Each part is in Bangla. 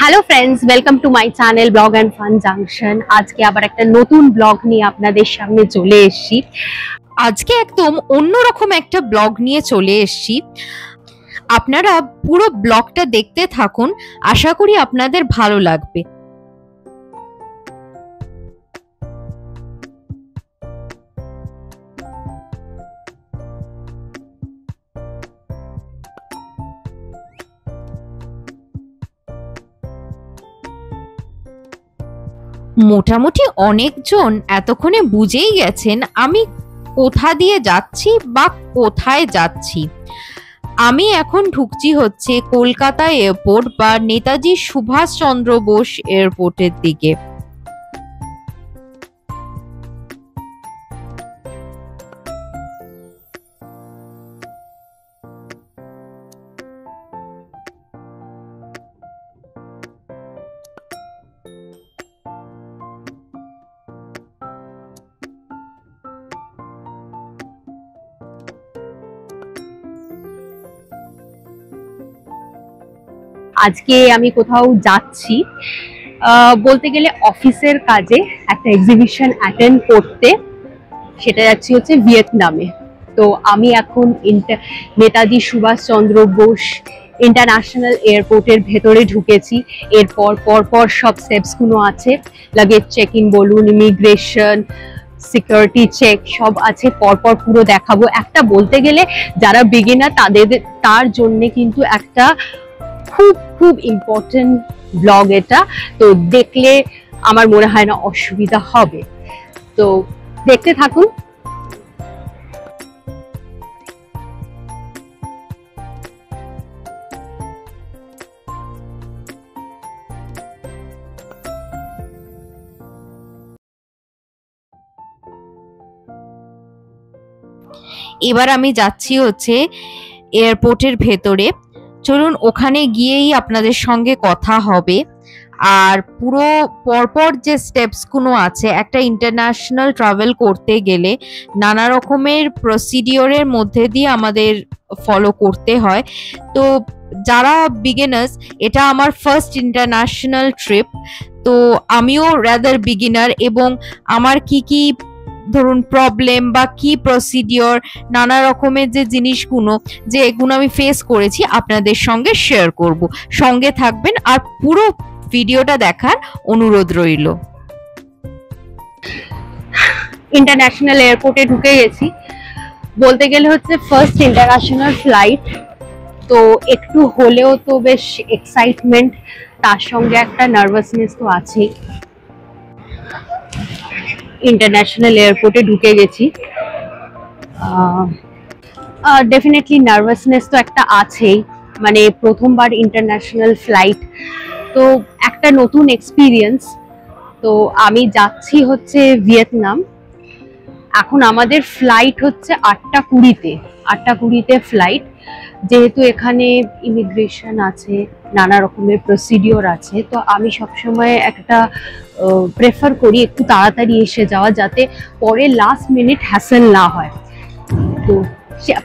Hello friends, welcome to my channel blog and fun junction. আজকে আবার একটা নতুন ব্লগ নিয়ে আপনাদের সামনে চলে এসেছি। আজকে একদম অন্যরকম একটা ব্লগ নিয়ে চলে এসেছি। আপনারা পুরো ব্লগটা দেখতে থাকুন, আশা করি আপনাদের ভালো লাগবে। মোটামুটি অনেকজন এতক্ষণে বুঝেই গেছেন আমি কোথা দিয়ে যাচ্ছি বা কোথায় যাচ্ছি। আমি এখন ঢুকছি হচ্ছে কলকাতা এয়ারপোর্ট বা নেতাজি সুভাষচন্দ্র বোস এয়ারপোর্টের দিকে। আজকে আমি কোথাও যাচ্ছি, বলতে গেলে অফিসের কাজে একটা এক্সিবিশন অ্যাটেন্ড করতে। সেটা যাচ্ছি হচ্ছে ভিয়েতনামে। তো আমি এখন নেতাজি সুভাষচন্দ্র বোস ইন্টারন্যাশনাল এয়ারপোর্টের ভেতরে ঢুকেছি। এরপর পরপর সব স্টেপসগুলো আছে, লাগেজ চেক ইন বলুন, ইমিগ্রেশন, সিকিউরিটি চেক সব আছে, পরপর পুরো দেখাবো। একটা বলতে গেলে যারা বিগিনার তার জন্য কিন্তু একটা খুব খুব ইম্পর্টেন্ট ব্লগ এটা। তো দেখলে আমার মনে হয় না অসুবিধা হবে, তো দেখতে থাকুন। এবার আমি যাচ্ছি হচ্ছে এয়ারপোর্টের ভেতরে। চলুন ওখানে গিয়েই আপনাদের সঙ্গে কথা হবে। আর পুরো পরপর যে স্টেপসগুলো আছে, একটা ইন্টারন্যাশনাল ট্রাভেল করতে গেলে নানা রকমের প্রসিডিওরের মধ্যে দিয়ে আমাদের ফলো করতে হয়। তো যারা বিগিনার্স, এটা আমার ফার্স্ট ইন্টারন্যাশনাল ট্রিপ। তো আমিও রাদার বিগিনার, এবং আমার কি ধরুন প্রবলেম বা কি প্রসিডিওর, নানা রকমের যে জিনিসগুলো যে এগুলো আমি ফেস করেছি আপনাদের সঙ্গে শেয়ার করব। সঙ্গে থাকবেন আর পুরো ভিডিওটা দেখার অনুরোধ রইল। ইন্টারন্যাশনাল এয়ারপোর্টে ঢুকে গেছি, বলতে গেলে হচ্ছে ফার্স্ট ইন্টারন্যাশনাল ফ্লাইট। তো একটু হলেও তো বেশ এক্সাইটমেন্ট, তার সঙ্গে একটা নার্ভাসনেস তো আছেই। ইন্টারন্যাশনাল এয়ারপোর্টে ঢুকে গেছি, ডেফিনেটলি নার্ভাসনেস তো একটা আছেই, মানে প্রথমবার ইন্টারন্যাশনাল ফ্লাইট, তো একটা নতুন এক্সপিরিয়েন্স। তো আমি যাচ্ছি হচ্ছে ভিয়েতনাম। এখন আমাদের ফ্লাইট হচ্ছে 8:20-তে ফ্লাইট। যেহেতু এখানে ইমিগ্রেশন আছে, নানা রকমের প্রসিডিওর আছে, তো আমি সবসময় একটা প্রেফার করি একটু তাড়াতাড়ি এসে যাওয়া, যাতে পরে লাস্ট মিনিট হ্যাসেল না হয়। তো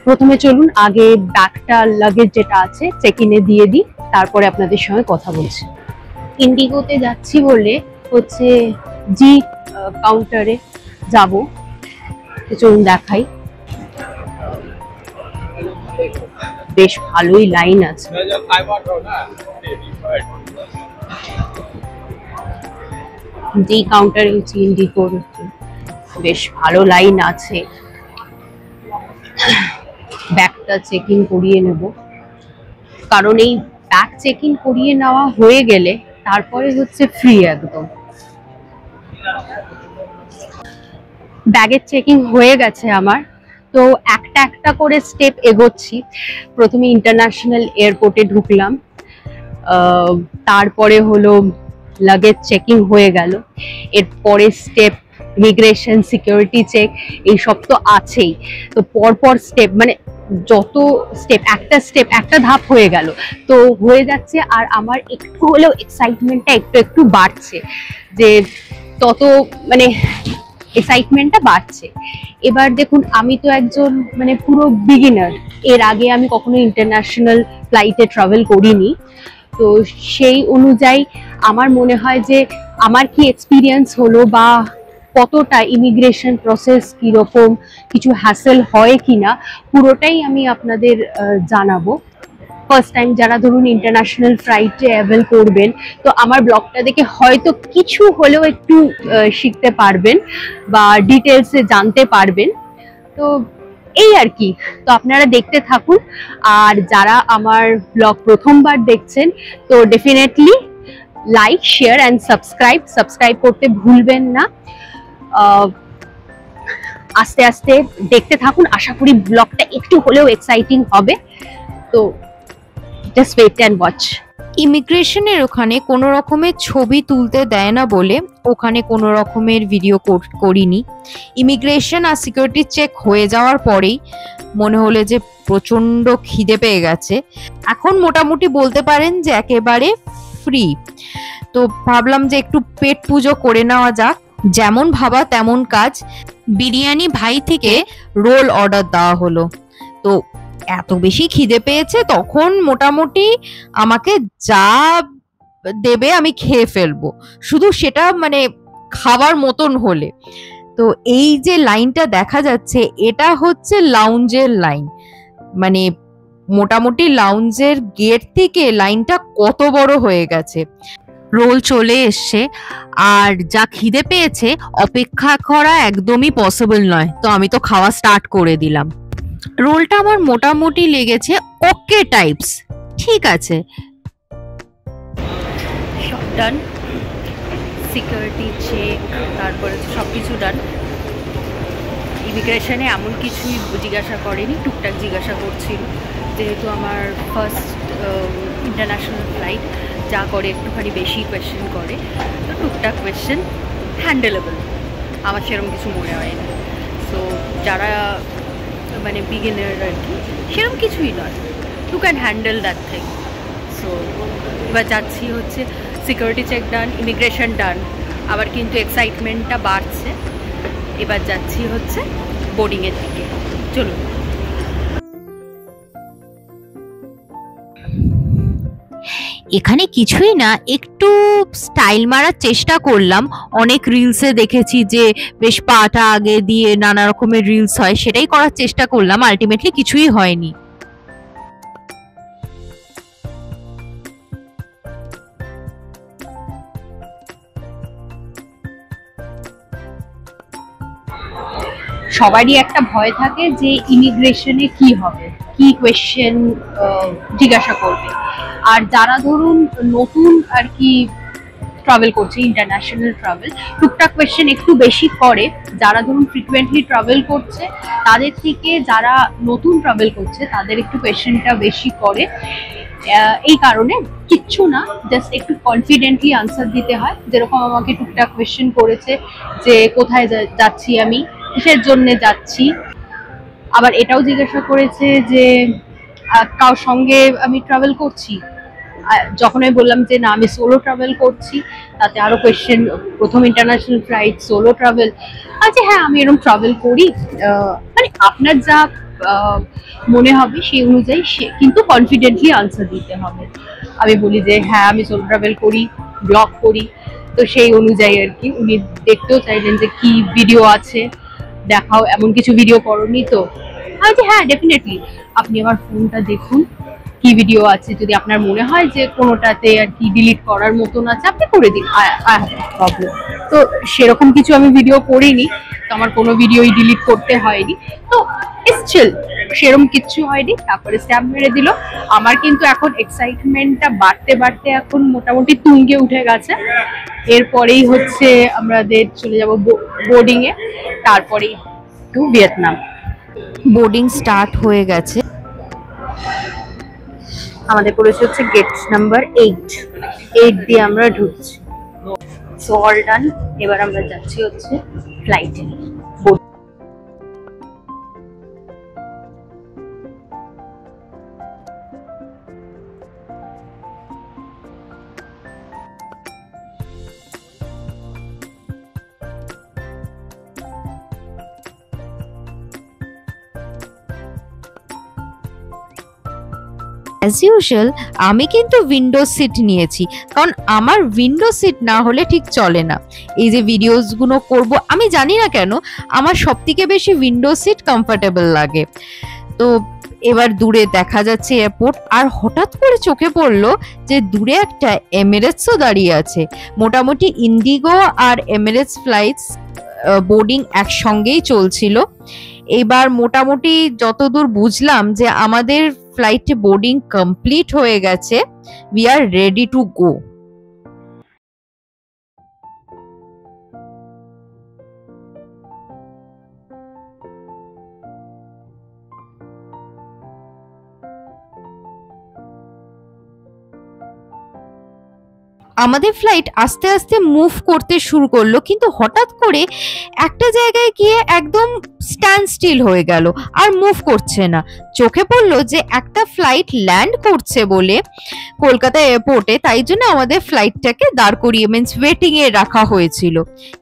প্রথমে চলুন আগে ব্যাগটা, লাগেজ যেটা আছে চেক ইনে দিয়ে দিই, তারপরে আপনাদের সঙ্গে কথা বলছি। ইন্ডিগোতে যাচ্ছি বলে হচ্ছে জি কাউন্টারে যাব, চলুন দেখাই। বেশ ভালোই লাইন আছে। জি কাউন্টারে হচ্ছে ইন্ডিগোর, বেশ ভালো লাইন আছে। ব্যাগটা চেক ইন করিয়ে নেব, কারণ এই ব্যাগ চেক ইন করিয়ে নেওয়া হয়ে গেলে তারপরে হচ্ছে ফ্রি একদম। ব্যাগের চেকিং হয়ে গেছে আমার, তো একটা একটা করে স্টেপ এগোচ্ছি। প্রথমে ইন্টারন্যাশনাল এয়ারপোর্টে ঢুকলাম, তারপরে হলো লাগেজ চেকিং হয়ে গেল। এরপরে স্টেপ ইমিগ্রেশন, সিকিউরিটি চেক, এইসব তো আছেই। তো পরপর স্টেপ, মানে যত স্টেপ, একটা ধাপ হয়ে গেল, তো হয়ে যাচ্ছে। আর আমার একটু হলেও এক্সাইটমেন্টটা একটু বাড়ছে, যে তত মানে এক্সাইটমেন্টটা বাড়ছে। এবার দেখুন, আমি তো একজন মানে পুরো বিগিনার, এর আগে আমি কখনো ইন্টারন্যাশনাল ফ্লাইটে ট্রাভেল করিনি। তো সেই অনুযায়ী আমার মনে হয় যে আমার কি এক্সপিরিয়েন্স হলো বা কতটা ইমিগ্রেশন প্রসেস কিরকম, কিছু হ্যাসেল হয় কিনা, পুরোটাই আমি আপনাদের জানাবো। ফার্স্ট টাইম যারা ধরুন ইন্টারন্যাশনাল ফ্লাইটে অ্যাভেল করবেন, তো আমার ব্লগটা দেখে হয়তো কিছু হলেও একটু শিখতে পারবেন বা ডিটেলসে জানতে পারবেন। তো এই আর কি, তো আপনারা দেখতে থাকুন। আর যারা আমার ব্লগ প্রথমবার দেখছেন, তো definitely like, share and subscribe করতে ভুলবেন না। আস্তে আস্তে দেখতে থাকুন, আশা করি ব্লগটা একটু হলেও এক্সাইটিং হবে। তো জাস্ট ওয়েট অ্যান্ড ওয়াচ। ইমিগ্রেশনের ওখানে কোনো রকমের ছবি তুলতে দেয় না বলে ওখানে কোনো রকমের ভিডিও করিনি। ইমিগ্রেশন আর সিকিউরিটি চেক হয়ে যাওয়ার পরেই মনে হলো যে প্রচন্ড খিদে পেয়ে গেছে। এখন মোটামুটি বলতে পারেন যে একেবারে ফ্রি। তো ভাবলাম যে একটু পেট পুজো করে নেওয়া যাক। যেমন ভাবা তেমন কাজ, বিরিয়ানি ভাই থেকে রোল অর্ডার দেওয়া হলো। তো এত বেশি খিদে পেয়েছে, তখন মোটামুটি আমাকে যা দেবে আমি খেয়ে ফেলবো, শুধু সেটা মানে খাবার মতন হলে। তো এই যে লাইনটা দেখা যাচ্ছে, এটা হচ্ছে লাউঞ্জের লাইন। মানে মোটামুটি লাউঞ্জের গেট থেকে লাইনটা কত বড় হয়ে গেছে। রোল চলে এসছে, আর যা খিদে পেয়েছে অপেক্ষা করা একদমই পসিবল নয়। তো আমি তো খাওয়া স্টার্ট করে দিলাম। রোলটা আমার মোটামুটি লেগেছে ওকে টাইপস, ঠিক আছে। সব ডান, সিকিউরিটি চেক, তারপরে সব কিছু ডান। ইমিগ্রেশনে এমন কিছুই জিজ্ঞাসা করেনি, টুকটাক জিজ্ঞাসা করছিল, যেহেতু আমার ফার্স্ট ইন্টারন্যাশনাল ফ্লাইট, যা করে একটুখানি বেশি কোয়েশ্চেন করে। তো টুকটাক কোয়েশ্চেন হ্যান্ডেলেবল, আমার সেরকম কিছু মনে হয়নি। সো যারা মানে বিগিনার আর কি, সেরকম কিছুই নয়, you can handle that thing. So এবার যাচ্ছি হচ্ছে security check done, immigration done, আবার কিন্তু এক্সাইটমেন্টটা বাড়ছে। এবার যাচ্ছি হচ্ছে বোর্ডিংয়ের দিকে, চলুন। এখানে কিছুই না, একটু স্টাইল মারার চেষ্টা করলাম। অনেক রিলসে দেখেছি যে বেশ পাটা আগে দিয়ে নানা রকমের রিলস হয়, সেটাই করার চেষ্টা করলাম। আলটিমেটলি কিছুই হয়নি। সবারই একটা ভয় থাকে যে ইমিগ্রেশনে কি হবে, কি কোয়েশ্চেন জিজ্ঞাসা করবে। আর যারা ধরুন নতুন আর কি ট্রাভেল করছে, ইন্টারন্যাশনাল ট্রাভেল, টুকটাক কোয়েশ্চেন একটু বেশি করে। যারা ধরুন ফ্রিকুয়েন্টলি ট্রাভেল করছে তাদের থেকে যারা নতুন ট্রাভেল করছে তাদের একটু কোয়েশ্চেনটা বেশি করে। এই কারণে কিচ্ছু না, জাস্ট একটু কনফিডেন্টলি আনসার দিতে হয়। যেরকম আমাকে টুকটাক কোয়েশ্চেন করেছে যে কোথায় যাচ্ছি আমি, কিসের জন্য যাচ্ছি। আবার এটাও জিজ্ঞাসা করেছে যে কার সঙ্গে আমি ট্রাভেল করছি। যখন আমি বললাম যে না আমি সোলো ট্রাভেল করছি, তাতে আরো কোয়েশ্চেন, প্রথম ইন্টারন্যাশনাল ফ্লাইট, সোলো ট্রাভেল। আচ্ছা হ্যাঁ আমি এরকম ট্রাভেল করি, মানে আপনার যা মনে হবে সেই অনুযায়ী কিন্তু কনফিডেন্টলি আনসার দিতে হবে। আমি বলি যে হ্যাঁ আমি সোলো ট্রাভেল করি, ব্লগ করি। তো সেই অনুযায়ী আর কি উনি দেখতেও চাইলেন যে কি ভিডিও আছে, দেখাও, এমন কিছু ভিডিও করনি তো। আচ্ছা হ্যাঁ ডেফিনেটলি, আপনি আমার ফোনটা দেখুন কি ভিডিও আছে, যদি আপনার মনে হয় যে কোনোটাতে আর কি ডিলিট করার মতন আছে আপনি করে দিন, প্রবলেম। তো সেরকম কিছু আমি ভিডিও করিনি, তো আমার কোনো ভিডিওই ডিলিট করতে হয়নি। তো চিল, সেরকম কিচ্ছু হয়নি। তারপরে স্ট্যাম্প মেরে দিল। আমার কিন্তু এখন এক্সাইটমেন্টটা বাড়তে বাড়তে এখন মোটামুটি তুঙ্গে উঠে গেছে। এরপরেই হচ্ছে আমাদের চলে যাব বোর্ডিং এ, তারপরেই টু ভিয়েতনাম। বোর্ডিং স্টার্ট হয়ে গেছে। আমাদের করেছে হচ্ছে গেট নাম্বার 8 দিয়ে আমরা ঢুকছি। সো অল ডান, এবার আমরা যাচ্ছি হচ্ছে ফ্লাইটে। অ্যাজ ইউজুয়াল আমি কিন্তু উইন্ডো সিট নিয়েছি, কারণ আমার উইন্ডো সিট না হলে ঠিক চলে না। এই যে ভিডিওসগুলো করব, আমি জানি না কেন আমার সবথেকে বেশি উইন্ডো সিট কমফোর্টেবল লাগে। তো এবার দূরে দেখা যাচ্ছে এয়ারপোর্ট, আর হঠাৎ করে চোখে পড়লো যে দূরে একটা এমিরেটসও দাঁড়িয়ে আছে। মোটামুটি ইন্ডিগো আর এমিরেটস ফ্লাইটস বোর্ডিং একসঙ্গেই চলছিল। এবার মোটামুটি যতদূর বুঝলাম যে আমাদের ফ্লাইটে বোর্ডিং কমপ্লিট হয়ে গেছে, we are ready to go. আমাদের ফ্লাইট আস্তে আস্তে মুভ করতে শুরু করলো, কিন্তু হঠাৎ করে একটা জায়গায় গিয়ে একদম স্ট্যান্ড স্টিল হয়ে গেল, আর মুভ করছে না। চোখে পড়লো যে একটা ফ্লাইট ল্যান্ড করছে বলে কলকাতা এয়ারপোর্টে, তাই জন্য আমাদের ফ্লাইটটাকে দাঁড় করিয়ে মিন্স ওয়েটিং এ রাখা হয়েছিল।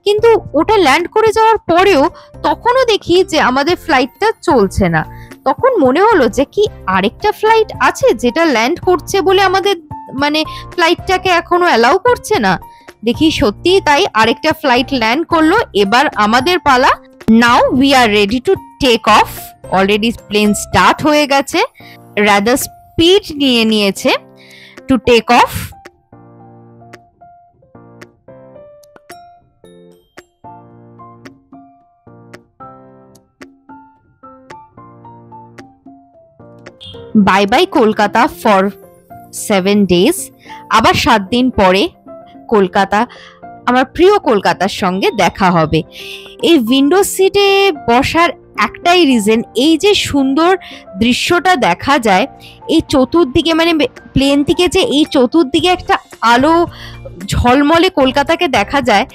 কিন্তু ওটা ল্যান্ড করে যাওয়ার পরেও তখনও দেখি যে আমাদের ফ্লাইটটা চলছে না। তখন মনে হলো যে কি আরেকটা ফ্লাইট আছে যেটা ল্যান্ড করছে বলে আমাদের মানে ফ্লাইটটাকে এখনো অ্যালাউ করছে না। দেখি সত্যিই তাই, আরেকটা ফ্লাইট ল্যান্ড করলো। এবার আমাদের পালা। Now we are ready to take off. Already plane start হয়ে গেছে, রাদার স্পিড নিয়ে নিয়েছে to take off. Bye bye Kolkata for 7 days। আবার 7 দিন পরে কলকাতা, আমার প্রিয় কলকাতার সঙ্গে দেখা হবে। এই উইন্ডো সিটে বসার একটাই রিজন, এই যে সুন্দর দৃশ্যটা দেখা যায় এই চতুর্দিকে, মানে প্লেন থেকে যে এই চতুর্দিকে একটা আলো ঝলমলে কলকাতাকে দেখা যায়,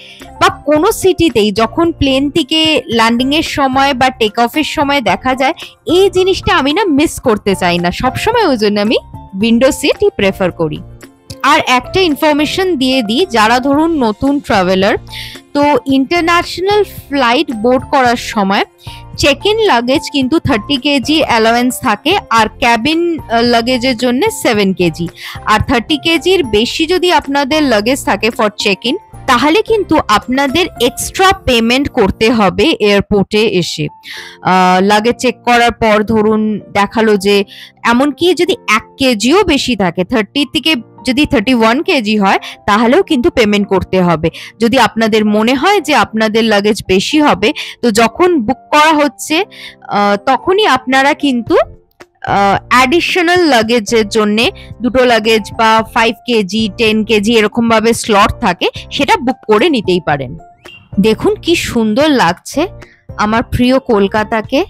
বা কোনো সিটিতেই যখন প্লেন থেকে ল্যান্ডিং এর সময় বা টেক অফের সময় দেখা যায়, এই জিনিসটা আমি না মিস করতে চাই না। সবসময় ওই জন্য আমি উইন্ডো সিটই প্রেফার করি। আর একটা ইনফরমেশন দিয়ে দিই, যারা ধরুন নতুন ট্রাভেলার, তো ইন্টারন্যাশনাল ফ্লাইট বোর্ড করার সময় চেক ইন লাগেজ কিন্তু 30 কেজি অ্যালাওয়েন্স থাকে, আর ক্যাবিন লাগেজের জন্য 7 কেজি। আর 30 কেজির বেশি যদি আপনাদের লাগেজ থাকে ফর চেক ইন, তাহলে কিন্তু আপনাদের এক্সট্রা পেমেন্ট করতে হবে এয়ারপোর্টে এসে। লাগেজ চেক করার পর ধরুন দেখালো যে এমনকি যদি 1 কেজিও বেশি থাকে, 30 থেকে যদি 31 কেজি হয়, তাহলেও কিন্তু পেমেন্ট করতে হবে। যদি আপনাদের মনে হয় যে আপনাদের লাগেজ বেশি হবে, তো যখন বুক করা হচ্ছে তখনই আপনারা কিন্তু অ্যাডিশনাল লাগেজের জন্য দুটো লাগেজ বা 5 কেজি 10 কেজি এরকম ভাবে স্লট থাকে, সেটা বুক করে নিতেই পারেন। দেখুন কি সুন্দর লাগছে আমার প্রিয় কলকাতাকে,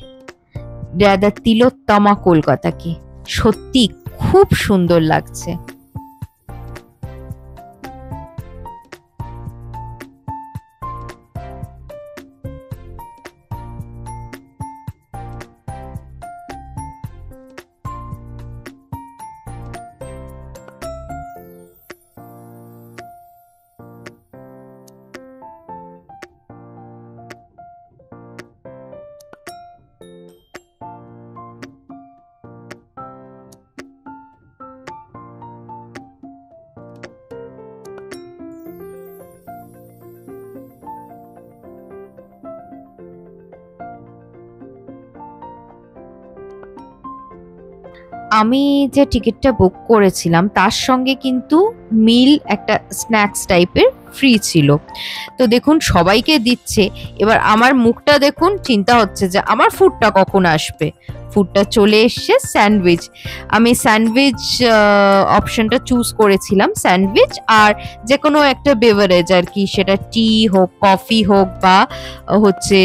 রাদা তিলোত্তমা কলকাতাকে। সত্যি খুব সুন্দর লাগছে। আমি যে টিকিটটা বুক করেছিলাম তার সঙ্গে কিন্তু মিল একটা স্ন্যাক্স টাইপের ফ্রি ছিল। তো দেখুন সবাইকে দিচ্ছে, এবার আমার মুখটা দেখুন, চিন্তা হচ্ছে যে আমার ফুডটা কখন আসবে। ফুডটা চলে এসছে, স্যান্ডউইচ। আমি স্যান্ডউইচ অপশনটা চুজ করেছিলাম, স্যান্ডউইচ আর যে কোনো একটা বেভারেজ আর কি, সেটা টি হোক, কফি হোক বা হচ্ছে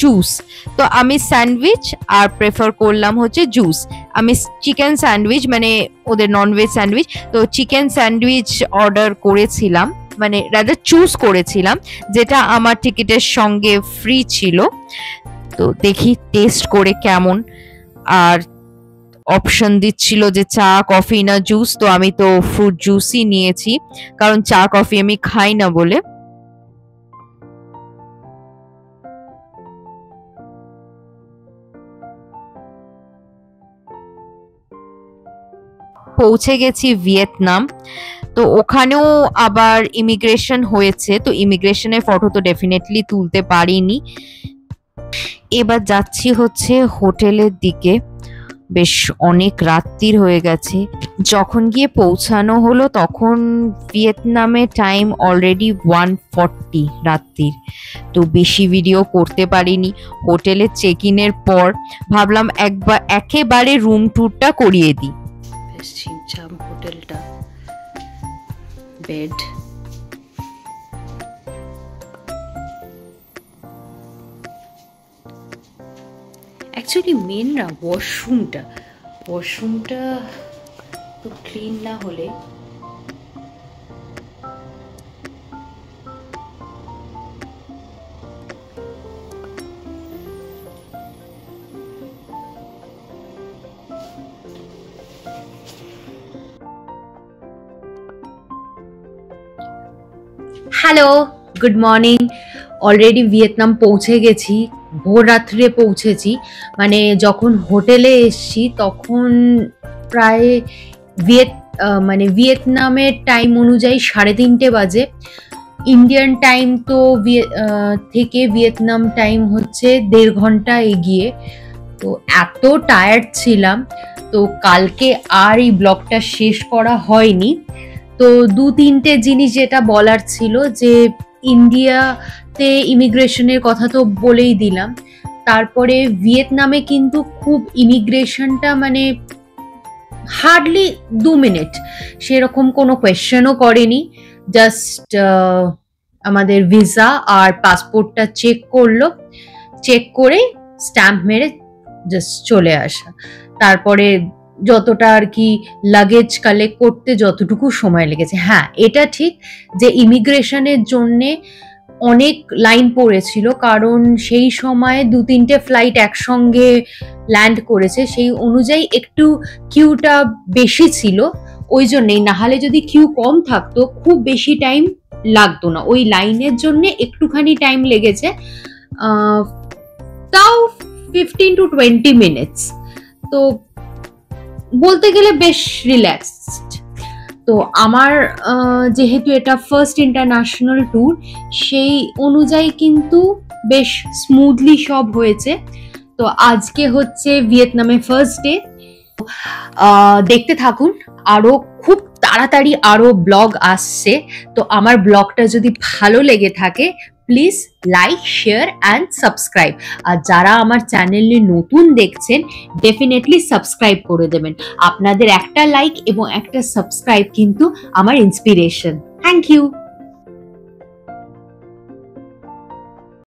জুস। তো আমি স্যান্ডউইচ আর প্রেফার করলাম হচ্ছে জুস। আমি চিকেন স্যান্ডউইচ, মানে ওদের ননভেজ স্যান্ডউইচ, তো চিকেন স্যান্ডউইচ অর্ডার করেছিলাম, মানে রাদার চুজ করেছিলাম, যেটা আমার টিকিটের সঙ্গে ফ্রি ছিল। তো দেখি টেস্ট করে কেমন। আর অপশন দিচ্ছিল যে চা কফি না জুস, তো আমি তো ফ্রুট জুসই নিয়েছি, কারণ চা কফি আমি খাই না বলে। পৌঁছে গেছি ভিয়েতনাম। তো ওখানেও আবার ইমিগ্রেশন হয়েছে, তো ইমিগ্রেশনের ফটো তো ডেফিনেটলি তুলতে পারিনি। এবার যাচ্ছি হচ্ছে হোটেলের দিকে। বেশ অনেক রাত্রির হয়ে গেছে। যখন গিয়ে পৌঁছানো হলো তখন ভিয়েতনামে টাইম অলরেডি 1:40 রাত্রির। তো বেশি ভিডিও করতে পারিনি। হোটেলে চেক ইনের পর ভাবলাম একেবারে রুম ট্যুরটা করিয়ে দিই। বেশ ছিমছাম হোটেলটা, বেড, অ্যাকচুয়ালি মেন না ওয়াশরুমটা তো ক্লিন না হলে hello, good morning. Already Vietnam পৌঁছে গেছি, ভোর রাত্রে পৌঁছেছি। মানে যখন হোটেলে এসছি তখন প্রায় ভিয়েতনামের টাইম অনুযায়ী 3:30 বাজে। ইন্ডিয়ান টাইম তো থেকে ভিয়েতনাম টাইম হচ্ছে 1.5 ঘন্টা এগিয়ে। তো এত টায়ার্ড ছিলাম, তো কালকে আর এই ব্লগটা শেষ করা হয়নি। তো 2-3টে জিনিস যেটা বলার ছিল, যে ইন্ডিয়াতে ইমিগ্রেশনের কথা তো বলেই দিলাম। তারপরে ভিয়েতনামে কিন্তু খুব ইমিগ্রেশনটা মানে হার্ডলি 2 মিনিট, সেরকম কোনো কোয়েশ্চেনও করেনি। জাস্ট আমাদের ভিসা আর পাসপোর্টটা চেক করলো, চেক করে স্ট্যাম্প মেরে জাস্ট চলে আসা। তারপরে যতটা আর কি লাগেজ কালেক্ট করতে যতটুকু সময় লেগেছে। হ্যাঁ, এটা ঠিক যে ইমিগ্রেশনের জন্যে অনেক লাইন পড়েছিল, কারণ সেই সময় 2-3টে ফ্লাইট একসঙ্গে ল্যান্ড করেছে, সেই অনুযায়ী একটু কিউটা বেশি ছিল। ওই জন্যেই, নাহলে যদি কিউ কম থাকতো খুব বেশি টাইম লাগতো না। ওই লাইনের জন্য একটুখানি টাইম লেগেছে, তাও 15 to 20 মিনিটস। তো বলতে গেলে বেশ রিল্যাক্সড। তো আমার যেহেতু এটা ফার্স্ট ইন্টারন্যাশনাল ট্যুর, সেই অনুযায়ী কিন্তু বেশ স্মুথলি সব হয়েছে। তো আজকে হচ্ছে ভিয়েতনামে ফার্স্ট ডে। দেখতে থাকুন, আরো খুব তাড়াতাড়ি আরো ব্লগ আসছে। তো আমার ব্লগটা যদি ভালো লেগে থাকে please like, share and subscribe. আর যারা আমার চ্যানেলে নতুন দেখছেন ডেফিনেটলি সাবস্ক্রাইব করে দেবেন। আপনাদের একটা লাইক এবং একটা সাবস্ক্রাইব কিন্তু আমার ইন্সপিরেশন। Thank you.